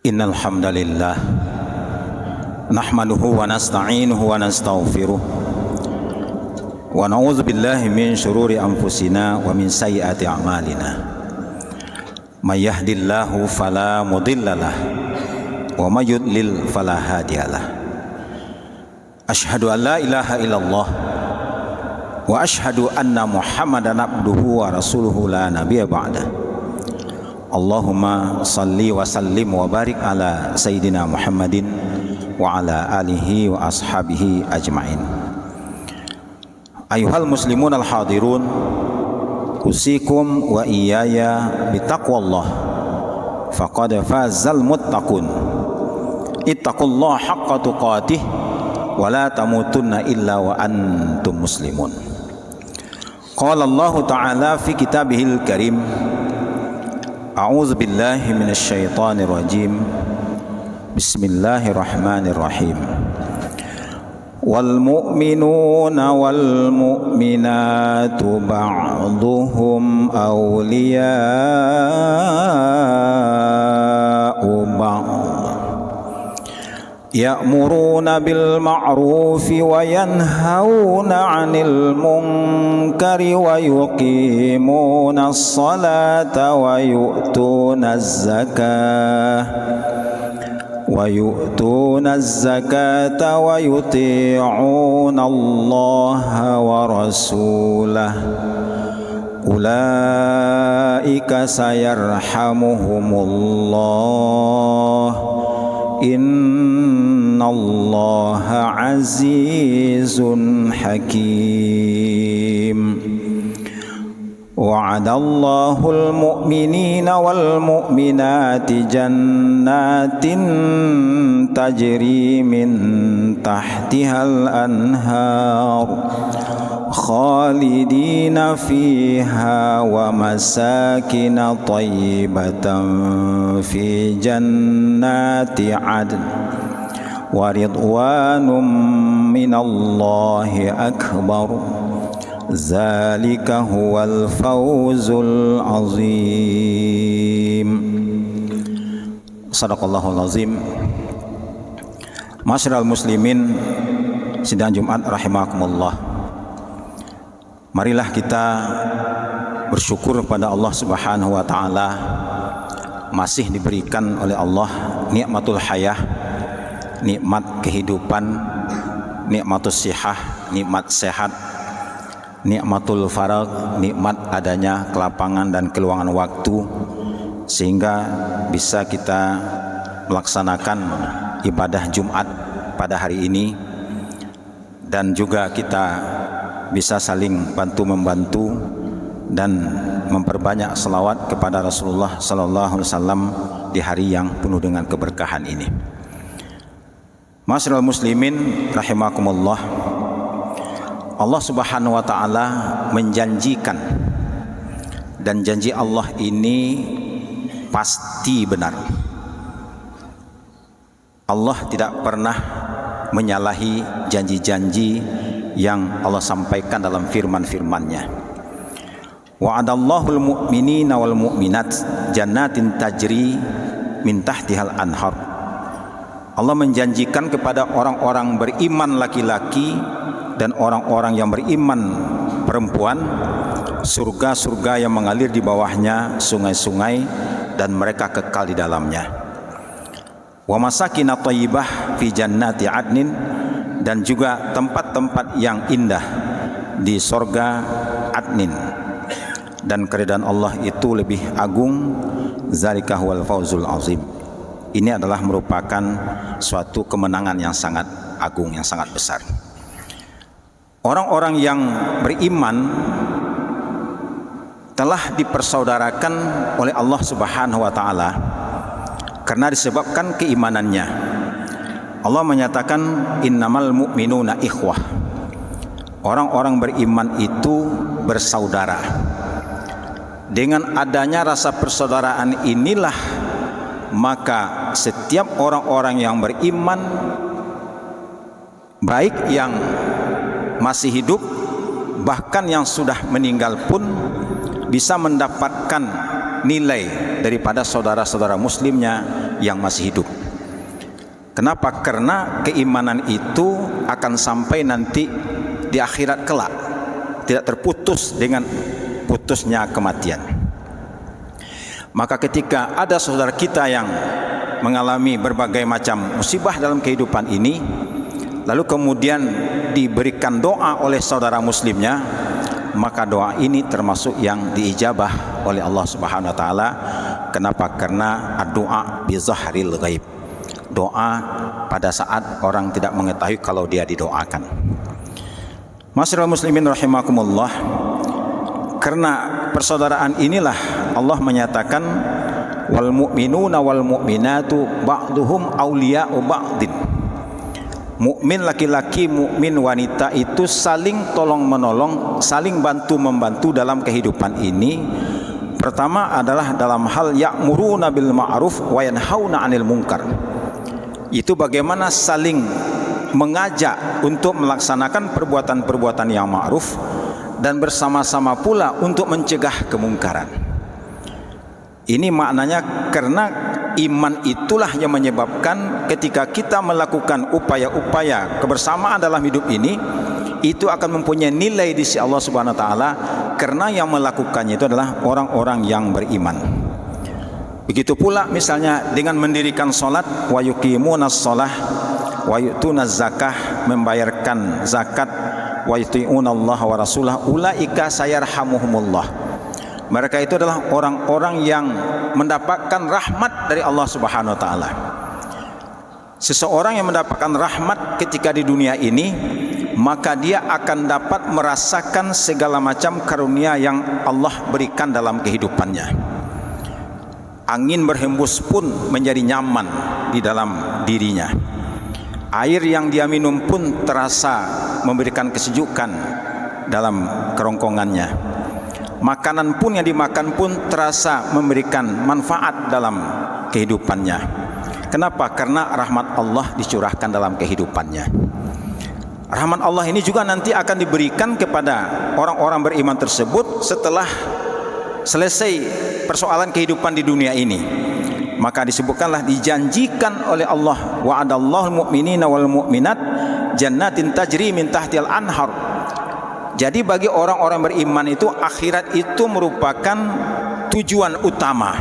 Innal hamdalillah nahmaduhu wa nasta'inuhu wa nastaghfiruh wa na'udzu billahi min syururi anfusina wa min sayyiati a'malina. May yahdihillahu fala mudhillalah wa may yudlil fala hadiyalah. Asyhadu an la ilaha illallah wa asyhadu anna Muhammadan abduhu wa rasuluhu la nabiyya ba'da. Allahumma salli wa sallim wa barik ala Sayyidina Muhammadin wa ala alihi wa ashabihi ajma'in. Ayuhal muslimun al-hadirun, usikum wa iyaya bitaqwallah faqad fazal muttaqun. Ittaqullaha haqqa tuqatih wa la tamutunna illa wa antum muslimun. Qala Allah ta'ala fi kitabihil karim, A'udzu billahi minasy syaithanir rajim. Bismillahirrahmanirrahim. Wal mu'minuna wal mu'minatu ba'dhuhum awliya'u ba'd. Ya'muruna bil ma'rufi wa yanhauna 'anil munkari wa yuqimuna as-salata wa yu'tuna az-zakata wa yuti'una Allaha wa rasulahu. Ulaika sayarhamuhumullah. Innallaha azizun hakim. Wa'adallahul mu'minina wal mu'minati jannatin tajri min tahtihal anhar khalidina fiha wa masakina tayyibatan fi jannati adn wa ridwanum minallahi akbar. Zalika huwal fawzul azim. Sadaqallahul azim. Masyiral muslimin sidang Jumat rahimakumullah. Marilah kita bersyukur kepada Allah Subhanahu wa taala, masih diberikan oleh Allah nikmatul hayah, nikmat kehidupan, nikmatus sihah, nikmat sehat, nikmatul faragh, nikmat adanya kelapangan dan keluangan waktu, sehingga bisa kita melaksanakan ibadah Jumat pada hari ini, dan juga kita bisa saling bantu-membantu dan memperbanyak selawat kepada Rasulullah sallallahu alaihi wasallam di hari yang penuh dengan keberkahan ini. Masyiral muslimin rahimakumullah. Allah Subhanahu wa taala menjanjikan, dan janji Allah ini pasti benar. Allah tidak pernah menyalahi janji-janji yang Allah sampaikan dalam firman-firman-Nya. Wa'adallahul mu'minina wal mu'minat jannatin tajri min tahtihal anhar. Allah menjanjikan kepada orang-orang beriman laki-laki dan orang-orang yang beriman perempuan surga-surga yang mengalir di bawahnya sungai-sungai dan mereka kekal di dalamnya. Wa masakin thayyibah fi jannati adnin, dan juga tempat-tempat yang indah di sorga adnin, dan keridhaan Allah itu lebih agung. Zalika huwal fawzul azim. Ini adalah merupakan suatu kemenangan yang sangat agung, yang sangat besar. Orang-orang yang beriman telah dipersaudarakan oleh Allah Subhanahu wa taala karena disebabkan keimanannya. Allah menyatakan innamal mu'minuna ikhwah. Orang-orang beriman itu bersaudara. Dengan adanya rasa persaudaraan inilah maka setiap orang-orang yang beriman, baik yang masih hidup bahkan yang sudah meninggal pun, bisa mendapatkan nilai daripada saudara-saudara muslimnya yang masih hidup. Kenapa? Karena keimanan itu akan sampai nanti di akhirat kelak, tidak terputus dengan putusnya kematian. Maka ketika ada saudara kita yang mengalami berbagai macam musibah dalam kehidupan ini, lalu kemudian diberikan doa oleh saudara muslimnya, maka doa ini termasuk yang diijabah oleh Allah Subhanahu wa taala. Kenapa? Karena doa bi zahril ghaib. Doa pada saat orang tidak mengetahui kalau dia didoakan. Masyarul muslimin rahimakumullah, karena persaudaraan inilah Allah menyatakan wal mu'minuna wal mu'minatu ba'duhum awliya'u ba'din. Mukmin laki-laki, mukmin wanita itu saling tolong menolong, saling bantu membantu dalam kehidupan ini. Pertama adalah dalam hal ya'muruna bil ma'ruf wa yanhauna 'anil munkar. Itu bagaimana saling mengajak untuk melaksanakan perbuatan-perbuatan yang ma'ruf dan bersama-sama pula untuk mencegah kemungkaran. Ini maknanya karena iman itulah yang menyebabkan ketika kita melakukan upaya-upaya kebersamaan dalam hidup ini, itu akan mempunyai nilai di sisi Allah Subhanahu wa taala, karena yang melakukannya itu adalah orang-orang yang beriman. Begitu pula misalnya dengan mendirikan salat, wa yuqimunas shalah wa yu'tunaz zakah, membayarkan zakat, wa yuti'unallaha wa rasulahu ulaika sayarhamuhumullah. Mereka itu adalah orang-orang yang mendapatkan rahmat dari Allah Subhanahu wa taala. Seseorang yang mendapatkan rahmat ketika di dunia ini, maka dia akan dapat merasakan segala macam karunia yang Allah berikan dalam kehidupannya. Angin berhembus pun menjadi nyaman di dalam dirinya. Air yang dia minum pun terasa memberikan kesejukan dalam kerongkongannya. Makanan pun yang dimakan pun terasa memberikan manfaat dalam kehidupannya. Kenapa? Karena rahmat Allah dicurahkan dalam kehidupannya. Rahmat Allah ini juga nanti akan diberikan kepada orang-orang beriman tersebut setelah selesai persoalan kehidupan di dunia ini. Maka disebutkanlah, dijanjikan oleh Allah, wa'adallahu mu'minina wal mu'minat jannatin tajri min tahtial anhar. Jadi bagi orang-orang beriman itu, akhirat itu merupakan tujuan utama.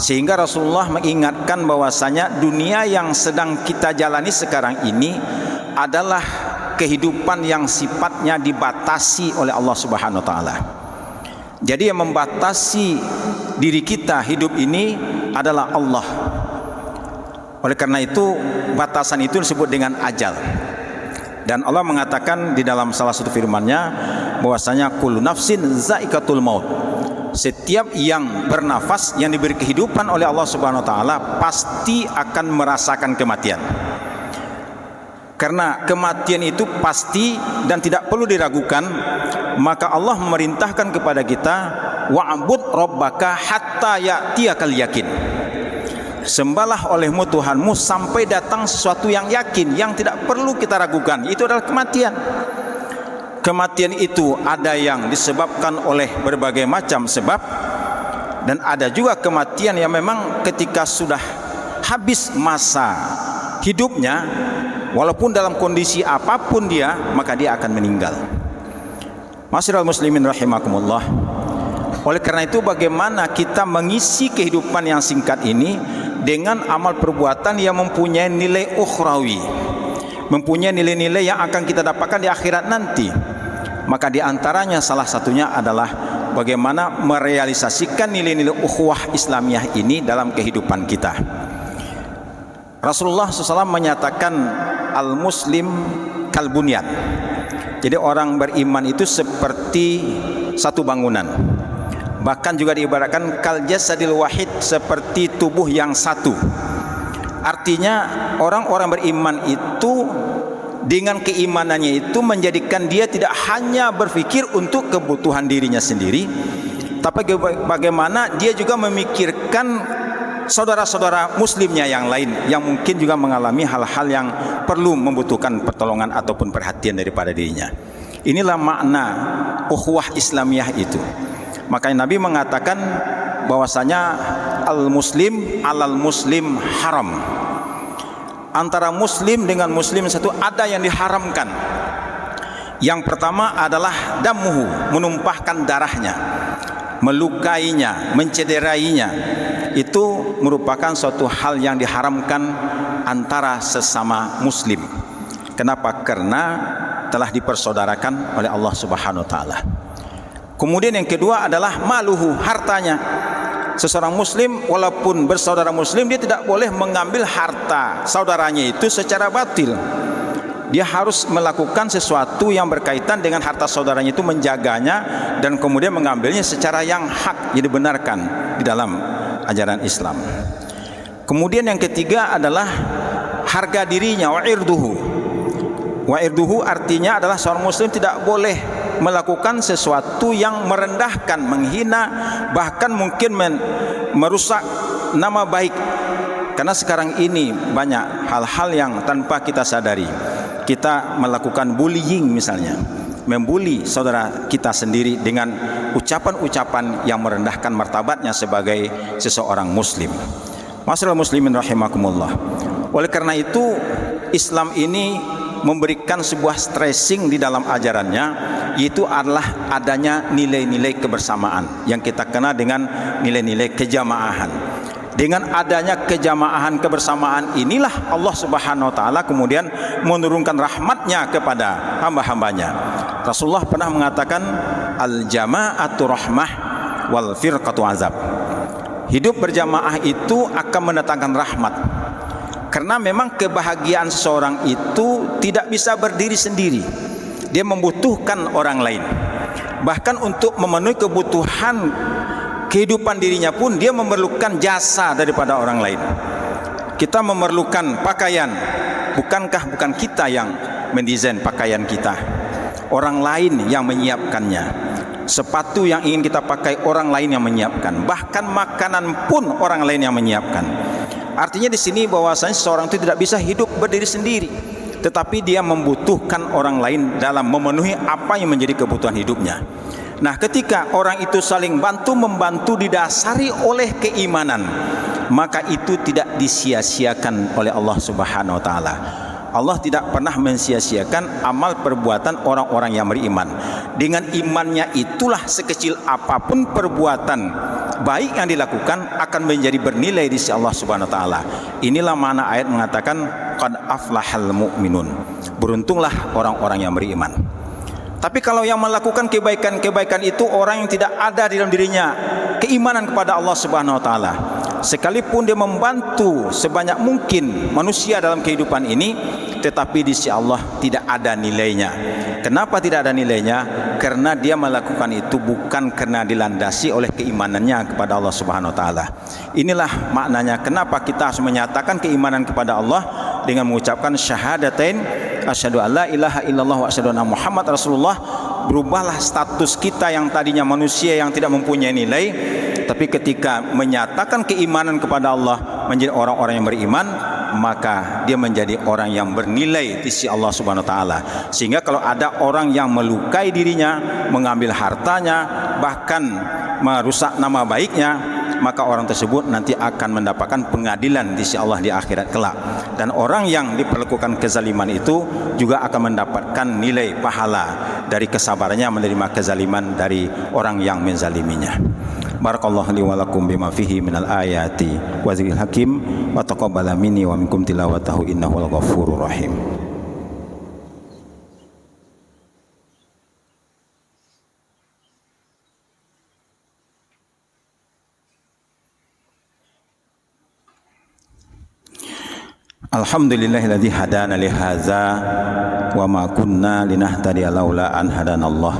Sehingga Rasulullah mengingatkan bahwasanya dunia yang sedang kita jalani sekarang ini adalah kehidupan yang sifatnya dibatasi oleh Allah Subhanahu wa taala. Jadi yang membatasi diri kita hidup ini adalah Allah. Oleh karena itu batasan itu disebut dengan ajal. Dan Allah mengatakan di dalam salah satu firman-Nya bahwasanya kullu nafsin za'iqatul maut. Setiap yang bernafas, yang diberi kehidupan oleh Allah Subhanahu wa taala, pasti akan merasakan kematian. Karena kematian itu pasti dan tidak perlu diragukan, maka Allah memerintahkan kepada kita, wa'bud rabbaka hatta ya'tiyakal yakin. Sembahlah olehmu Tuhanmu sampai datang sesuatu yang yakin, yang tidak perlu kita ragukan. Itu adalah kematian. Kematian itu ada yang disebabkan oleh berbagai macam sebab, dan ada juga kematian yang memang ketika sudah habis masa hidupnya, walaupun dalam kondisi apapun dia, maka dia akan meninggal. Masyarul muslimin rahimakumullah. Oleh karena itu bagaimana kita mengisi kehidupan yang singkat ini dengan amal perbuatan yang mempunyai nilai ukhrawi, mempunyai nilai-nilai yang akan kita dapatkan di akhirat nanti. Maka di antaranya salah satunya adalah bagaimana merealisasikan nilai-nilai ukhuwah Islamiyah ini dalam kehidupan kita. Rasulullah SAW menyatakan al-muslim kalbunyan. Jadi orang beriman itu seperti satu bangunan. Bahkan juga diibaratkan kal jasadil wahid, seperti tubuh yang satu. Artinya orang-orang beriman itu dengan keimanannya itu menjadikan dia tidak hanya berpikir untuk kebutuhan dirinya sendiri, tapi bagaimana dia juga memikirkan saudara-saudara muslimnya yang lain yang mungkin juga mengalami hal-hal yang perlu membutuhkan pertolongan ataupun perhatian daripada dirinya. Inilah makna ukhuwah Islamiyah itu. Makanya Nabi mengatakan bahwasanya al-muslim alal muslim haram. Antara muslim dengan muslim satu ada yang diharamkan. Yang pertama adalah damuhu, menumpahkan darahnya, melukainya, mencederainya. Itu merupakan suatu hal yang diharamkan antara sesama muslim. Kenapa? Karena telah dipersaudarakan oleh Allah Subhanahu wa taala. Kemudian yang kedua adalah maluhu, hartanya. Seseorang muslim walaupun bersaudara muslim, dia tidak boleh mengambil harta saudaranya itu secara batil. Dia harus melakukan sesuatu yang berkaitan dengan harta saudaranya itu, menjaganya dan kemudian mengambilnya secara yang hak, yang dibenarkan di dalam ajaran Islam. Kemudian yang ketiga adalah harga dirinya, wa irduhu. Wa irduhu artinya adalah seorang muslim tidak boleh melakukan sesuatu yang merendahkan, menghina, bahkan mungkin merusak nama baik. Karena sekarang ini banyak hal-hal yang tanpa kita sadari. Kita melakukan bullying misalnya, membuli saudara kita sendiri dengan ucapan-ucapan yang merendahkan martabatnya sebagai seseorang muslim. Masyaallah muslimin rahimakumullah. Oleh karena itu Islam ini memberikan sebuah stressing di dalam ajarannya, yaitu adalah adanya nilai-nilai kebersamaan yang kita kenal dengan nilai-nilai kejamaahan. Dengan adanya kejamaahan kebersamaan inilah Allah Subhanahu wa taala kemudian menurunkan rahmatnya kepada hamba-hambanya. Rasulullah pernah mengatakan al-jama'atu rahmah wal firqatu azab. Hidup berjamaah itu akan mendatangkan rahmat. Karena memang kebahagiaan seseorang itu tidak bisa berdiri sendiri. Dia membutuhkan orang lain. Bahkan untuk memenuhi kebutuhan kehidupan dirinya pun dia memerlukan jasa daripada orang lain. Kita memerlukan pakaian, bukan kita yang mendesain pakaian kita, orang lain yang menyiapkannya. Sepatu yang ingin kita pakai, orang lain yang menyiapkan. Bahkan makanan pun orang lain yang menyiapkan. Artinya di sini bahwasanya seseorang itu tidak bisa hidup berdiri sendiri, tetapi dia membutuhkan orang lain dalam memenuhi apa yang menjadi kebutuhan hidupnya. Nah, ketika orang itu saling bantu-membantu didasari oleh keimanan, maka itu tidak disia-siakan oleh Allah Subhanahu wa taala. Allah tidak pernah mensia-siakan amal perbuatan orang-orang yang beriman. Dengan imannya itulah sekecil apapun perbuatan baik yang dilakukan akan menjadi bernilai di sisi Allah Subhanahu wa taala. Inilah makna ayat mengatakan qad aflahal mu'minun. Beruntunglah orang-orang yang beriman. Tapi kalau yang melakukan kebaikan-kebaikan itu orang yang tidak ada di dalam dirinya keimanan kepada Allah Subhanahu wa taala, sekalipun dia membantu sebanyak mungkin manusia dalam kehidupan ini, tetapi di sisi Allah tidak ada nilainya. Kenapa tidak ada nilainya? Karena dia melakukan itu bukan karena dilandasi oleh keimanannya kepada Allah Subhanahu wa taala. Inilah maknanya kenapa kita harus menyatakan keimanan kepada Allah dengan mengucapkan syahadatain asyhadu alla ilaha illallah wa asyhadu anna Muhammad Rasulullah. Berubahlah status kita yang tadinya manusia yang tidak mempunyai nilai, tapi ketika menyatakan keimanan kepada Allah, menjadi orang-orang yang beriman, maka dia menjadi orang yang bernilai di sisi Allah Subhanahu wa taala. Sehingga kalau ada orang yang melukai dirinya, mengambil hartanya, bahkan merusak nama baiknya, maka orang tersebut nanti akan mendapatkan pengadilan di sisi Allah di akhirat kelak. Dan orang yang diperlakukan kezaliman itu juga akan mendapatkan nilai pahala dari kesabarannya menerima kezaliman dari orang yang menzaliminya. Barakallahu li wa lakum bima fihi minal ayati wa zikril hakim wa taqabbala minni wa minkum tilawatahu innahu al-ghafurur rahim. Alhamdulillahilladzi hadana li hadza wa ma kunna linahtadiya laula an hadanallah.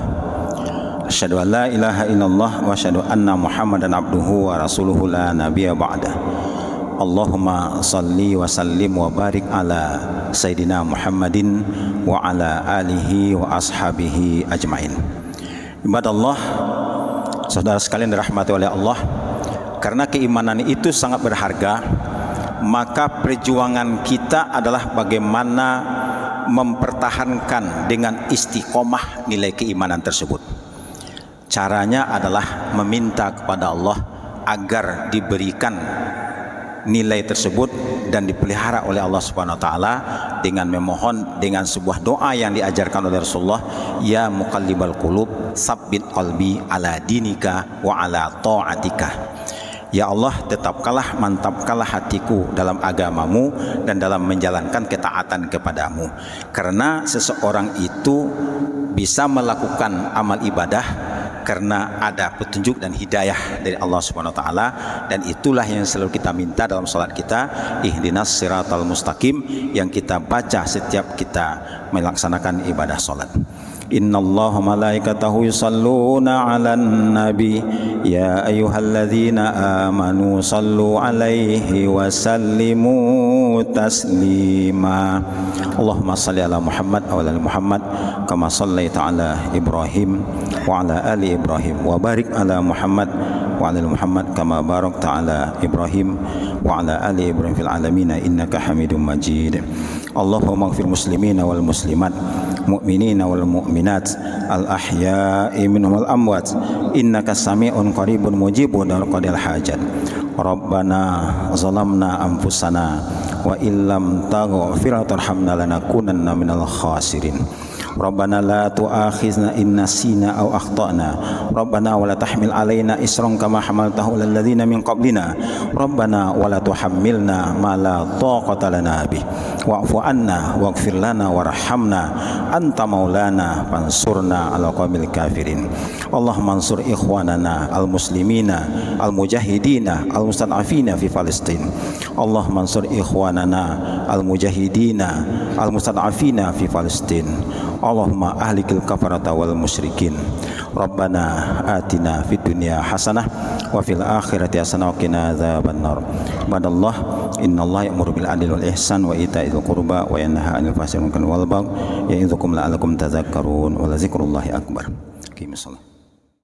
Asyhadu an la ilaha illallah wa asyhadu anna Muhammadan abduhu wa rasuluhu la nabiyya ba'da. Allahumma salli wa sallim wa barik ala Sayyidina Muhammadin wa ala alihi wa ashabihi ajmain. Ibadallah, saudara sekalian dirahmati oleh Allah, karena keimanan itu sangat berharga, maka perjuangan kita adalah bagaimana mempertahankan dengan istiqomah nilai keimanan tersebut. Caranya adalah meminta kepada Allah agar diberikan nilai tersebut dan dipelihara oleh Allah Subhanahu wa taala dengan memohon dengan sebuah doa yang diajarkan oleh Rasulullah, ya muqallibal qulub tsabbit qalbi ala dinika wa ala ta'atika. Ya Allah, tetapkanlah, mantapkanlah hatiku dalam agamamu dan dalam menjalankan ketaatan kepadamu. Karena seseorang itu bisa melakukan amal ibadah karena ada petunjuk dan hidayah dari Allah Subhanahu wa taala, dan itulah yang selalu kita minta dalam salat kita, ihdinas siratal mustaqim, yang kita baca setiap kita melaksanakan ibadah salat. Innallaha malaikatahu yusalluna 'alan nabi ya ayyuhalladzina amanu sallu 'alaihi wa sallimu taslima. Allahumma shalli ala Muhammad wa ala Muhammad kama shallaita ala Ibrahim wa ala ali Ibrahim wa barik ala Muhammad wa ala Muhammad kama barakta ala Ibrahim wa ala ali Ibrahim fil alamin innaka Hamidum Majid. Allahumma ighfir muslimina wal muslimat, mu'minina wal mu'minat, al ahya'i minhum wal amwat, innaka sami'un qaribun mujibun qadil hajat. Rabbana zalamna anfusana wa illam taghfir tarhamna lanakunanna minal khasirin. Rabbana la tu'akhizna in nasina aw akhtana. Rabbana wa la tahmil alaina isran kama hamaltahu alal ladzina min qablina. Rabbana wa la tuhammilna ma la taqata lana bih. Wa'fu anna waghfir lana warhamna anta maulana fansurna 'alal qaumil kafirin. Allahumma ansur ikhwanana al-muslimina al-mujahidina al-mustad'afina fi Palestin. Allahumma ansur ikhwanana al-mujahidina al-mustad'afina fi Palestin. Allahumma ahlikil kafarata wal musyrikin. Rabbana atina fid dunya hasanah wa fil akhirati hasanah wa qina adzabannar. Badallah, innallaha ya'muru bil adli wal ihsan wa ita'il qurba wa yanha 'anil fahsya'i wal munkari wal baghi ya'idzukum la'allakum tadhakkarun wa la dzikrullahi akbar. Qimis shalah.